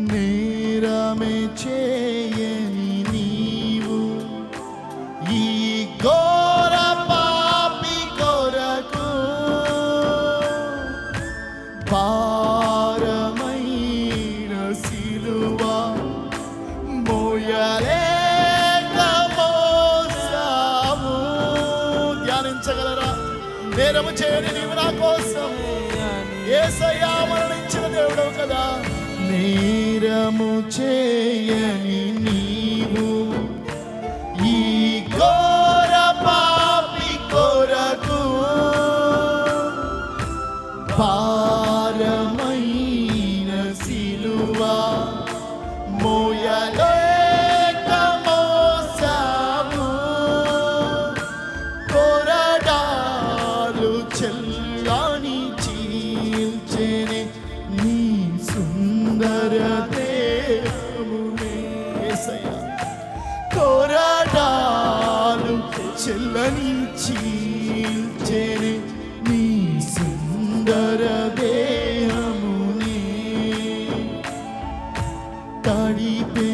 నేరమే చేయని నీవు ఈ ఘోర పాపి కొరకు భారమైన సిలువ మోయలేక మోసావు. ధ్యానించగలరా? నేరము చేయని నీవు నా కోసం యేసయ్యా మరణించిన దేవుడవు కదా. నేరము చేయని నీవు ఈ ఘోర పాపి కొరకు భారమైన సిలువ మోయలేక మోసావు. కొరడాలు చెల్లని చీల్చెని నీ సుందర దేహమునే. యేసయ్యా కొరడాలు చెల్లని చీల్చెని నీ సుందర దేహమునే. తడిపే